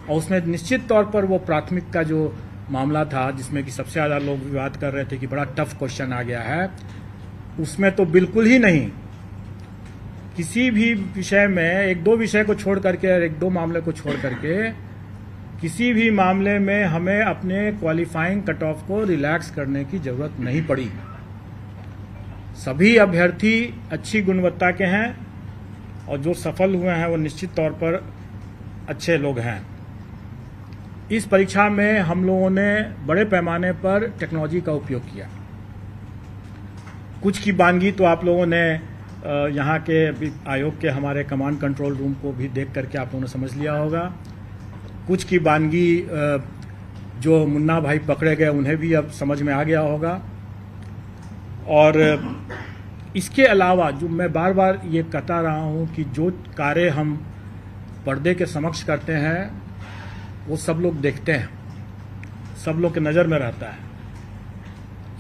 और उसमें निश्चित तौर पर वो प्राथमिक का जो मामला था जिसमें कि सबसे ज़्यादा लोग विवाद कर रहे थे कि बड़ा टफ क्वेश्चन आ गया है, उसमें तो बिल्कुल ही नहीं। किसी भी विषय में एक दो विषय को छोड़ करके और एक दो मामले को छोड़ करके किसी भी मामले में हमें अपने क्वालिफाइंग कट ऑफ को रिलैक्स करने की जरूरत नहीं पड़ी। सभी अभ्यर्थी अच्छी गुणवत्ता के हैं और जो सफल हुए हैं वो निश्चित तौर पर अच्छे लोग हैं। इस परीक्षा में हम लोगों ने बड़े पैमाने पर टेक्नोलॉजी का उपयोग किया। कुछ की बानगी तो आप लोगों ने यहाँ के आयोग के हमारे कमांड कंट्रोल रूम को भी देख करके आप लोगों ने समझ लिया होगा। कुछ की बानगी जो मुन्ना भाई पकड़े गए उन्हें भी अब समझ में आ गया होगा। और इसके अलावा जो मैं बार बार ये कहता रहा हूँ कि जो कार्य हम पर्दे के समक्ष करते हैं वो सब लोग देखते हैं, सब लोग के नज़र में रहता है,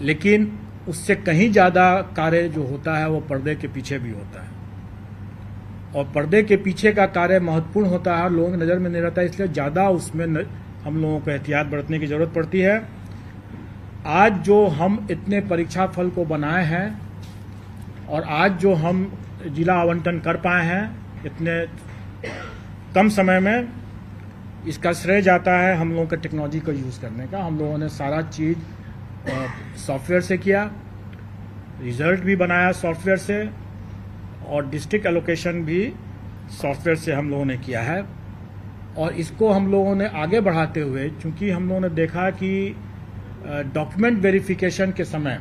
लेकिन उससे कहीं ज़्यादा कार्य जो होता है वो पर्दे के पीछे भी होता है। और पर्दे के पीछे का कार्य महत्वपूर्ण होता है, लोगों की नज़र में नहीं रहता, इसलिए ज़्यादा उसमें हम लोगों को एहतियात बरतने की ज़रूरत पड़ती है। आज जो हम इतने परीक्षा फल को बनाए हैं और आज जो हम जिला आवंटन कर पाए हैं इतने कम समय में, इसका श्रेय जाता है हम लोगों के टेक्नोलॉजी को यूज़ करने का। हम लोगों ने सारा चीज़ सॉफ्टवेयर से किया, रिजल्ट भी बनाया सॉफ्टवेयर से, और डिस्ट्रिक्ट एलोकेशन भी सॉफ्टवेयर से हम लोगों ने किया है। और इसको हम लोगों ने आगे बढ़ाते हुए, चूंकि हम लोगों ने देखा कि डॉक्यूमेंट वेरिफिकेशन के समय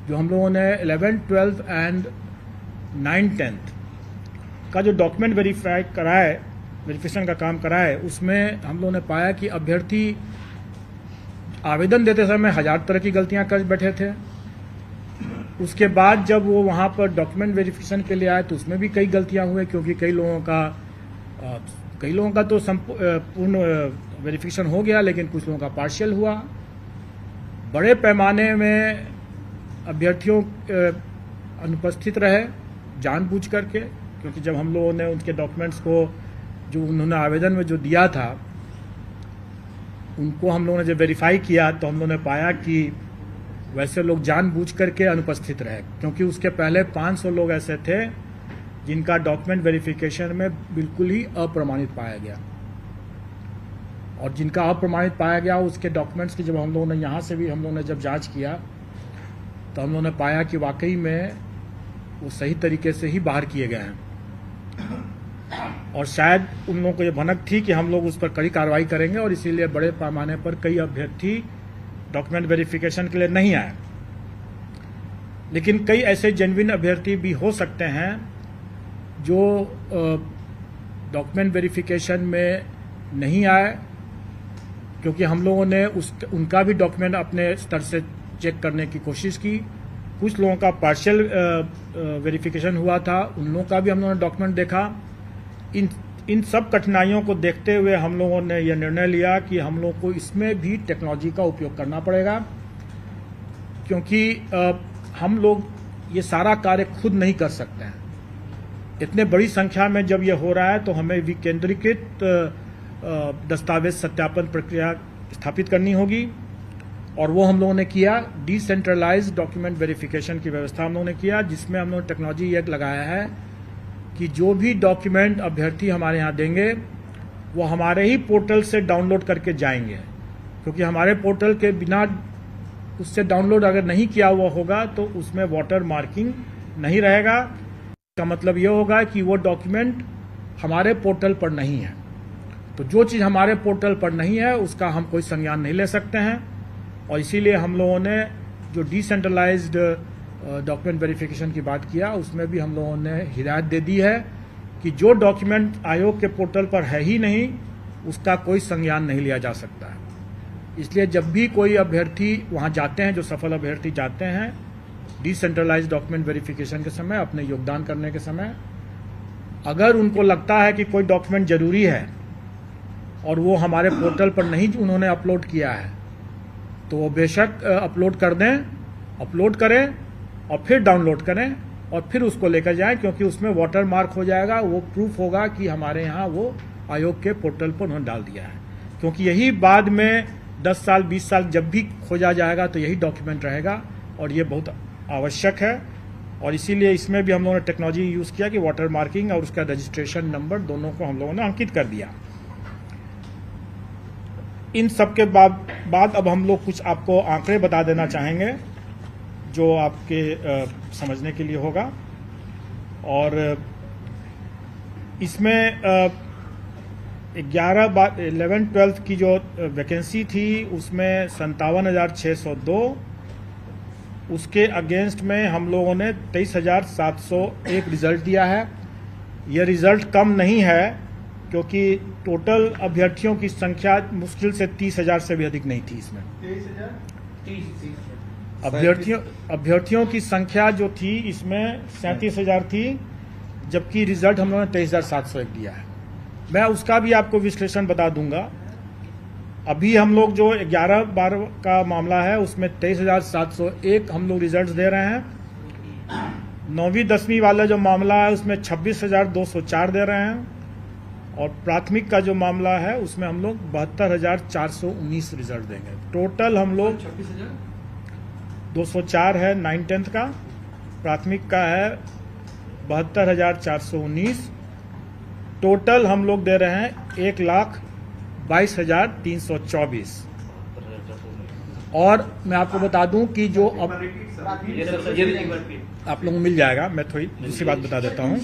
जो हम लोगों ने 11th, 12th and 9th, 10th का जो डॉक्यूमेंट वेरिफिकेशन का काम कराए, उसमें हम लोगों ने पाया कि अभ्यर्थी आवेदन देते समय 1000 तरह की गलतियां कर बैठे थे। उसके बाद जब वो वहाँ पर डॉक्यूमेंट वेरिफिकेशन के लिए आए तो उसमें भी कई गलतियां हुए, क्योंकि कई लोगों का तो पूर्ण वेरिफिकेशन हो गया, लेकिन कुछ लोगों का पार्शियल हुआ। बड़े पैमाने में अभ्यर्थियों अनुपस्थित रहे जानबूझ करके, क्योंकि जब हम लोगों ने उनके डॉक्यूमेंट्स को जो उन्होंने आवेदन में जो दिया था उनको हम लोगों ने जब वेरीफाई किया तो हम लोगों ने पाया कि वैसे लोग जानबूझ करके अनुपस्थित रहे, क्योंकि उसके पहले 500 लोग ऐसे थे जिनका डॉक्यूमेंट वेरिफिकेशन में बिल्कुल ही अप्रमाणित पाया गया। और जिनका अप्रमाणित पाया गया उसके डॉक्यूमेंट्स की जब हम लोगों ने यहाँ से भी हम लोगों ने जब जांच किया तो हम लोगों ने पाया कि वाकई में वो सही तरीके से ही बाहर किए गए हैं। और शायद उन लोगों को ये भनक थी कि हम लोग उस पर कड़ी कार्रवाई करेंगे, और इसीलिए बड़े पैमाने पर कई अभ्यर्थी डॉक्यूमेंट वेरिफिकेशन के लिए नहीं आए। लेकिन कई ऐसे जेन्युइन अभ्यर्थी भी हो सकते हैं जो डॉक्यूमेंट वेरिफिकेशन में नहीं आए, क्योंकि हम लोगों ने उनका भी डॉक्यूमेंट अपने स्तर से चेक करने की कोशिश की। कुछ लोगों का पार्शियल वेरिफिकेशन हुआ था, उन लोगों का भी हम लोगों ने डॉक्यूमेंट देखा। इन सब कठिनाइयों को देखते हुए हम लोगों ने यह निर्णय लिया कि हम लोगों को इसमें भी टेक्नोलॉजी का उपयोग करना पड़ेगा, क्योंकि हम लोग ये सारा कार्य खुद नहीं कर सकते हैं। इतने बड़ी संख्या में जब ये हो रहा है तो हमें विकेंद्रीकृत दस्तावेज सत्यापन प्रक्रिया स्थापित करनी होगी, और वो हम लोगों ने किया। डिसेंट्रलाइज्ड डॉक्यूमेंट वेरिफिकेशन की व्यवस्था हम लोगों ने किया, जिसमें हम लोगों ने टेक्नोलॉजी एक लगाया है कि जो भी डॉक्यूमेंट अभ्यर्थी हमारे यहाँ देंगे वो हमारे ही पोर्टल से डाउनलोड करके जाएंगे, क्योंकि हमारे पोर्टल के बिना उससे डाउनलोड अगर नहीं किया हुआ होगा तो उसमें वाटर मार्किंग नहीं रहेगा। इसका मतलब ये होगा कि वो डॉक्यूमेंट हमारे पोर्टल पर नहीं है। तो जो चीज़ हमारे पोर्टल पर नहीं है उसका हम कोई संज्ञान नहीं ले सकते हैं, और इसीलिए हम लोगों ने जो डिसेंट्रलाइज्ड डॉक्यूमेंट वेरिफिकेशन की बात किया उसमें भी हम लोगों ने हिदायत दे दी है कि जो डॉक्यूमेंट आयोग के पोर्टल पर है ही नहीं उसका कोई संज्ञान नहीं लिया जा सकता है। इसलिए जब भी कोई अभ्यर्थी वहां जाते हैं, जो सफल अभ्यर्थी जाते हैं डिसेंट्रलाइज्ड डॉक्यूमेंट वेरिफिकेशन के समय, अपने योगदान करने के समय, अगर उनको लगता है कि कोई डॉक्यूमेंट जरूरी है और वो हमारे पोर्टल पर नहीं उन्होंने अपलोड किया है तो वो बेशक अपलोड कर दें, अपलोड करें और फिर डाउनलोड करें और फिर उसको लेकर जाएं, क्योंकि उसमें वाटर मार्क हो जाएगा। वो प्रूफ होगा कि हमारे यहाँ वो आयोग के पोर्टल पर उन्होंने डाल दिया है, क्योंकि यही बाद में 10 साल 20 साल जब भी खोजा जाएगा तो यही डॉक्यूमेंट रहेगा और ये बहुत आवश्यक है। और इसीलिए इसमें भी हम लोगों ने टेक्नोलॉजी यूज़ किया कि वाटर मार्किंग और उसका रजिस्ट्रेशन नंबर दोनों को हम लोगों ने अंकित कर दिया। इन सब के बाद अब हम लोग कुछ आपको आंकड़े बता देना चाहेंगे जो आपके समझने के लिए होगा। और इसमें 11-12 की जो वैकेंसी थी उसमें 57,602, उसके अगेंस्ट में हम लोगों ने 23,701 रिजल्ट दिया है। यह रिजल्ट कम नहीं है क्योंकि टोटल अभ्यर्थियों की संख्या मुश्किल से 30,000 से भी अधिक नहीं थी। इसमें 23,000 अभ्यर्थियों की संख्या जो थी इसमें 37,000 थी, जबकि रिजल्ट हम लोगों ने 23,701 दिया है। मैं उसका भी आपको विश्लेषण बता दूंगा। अभी हम लोग जो 11-12 का मामला है उसमें 23,701 हम लोग रिजल्ट दे रहे हैं। 9वीं-10वीं वाला जो मामला है उसमें 26,204 दे रहे हैं। और प्राथमिक का जो मामला है उसमें हम लोग 72,419 रिजल्ट देंगे। टोटल हम लोग 204 है 9-10 का, प्राथमिक का है 72,419। टोटल हम लोग दे रहे हैं 1,22,324। और मैं आपको बता दूं कि जो अब आप लोगों को मिल जाएगा, मैं थोड़ी दूसरी बात बता देता हूं।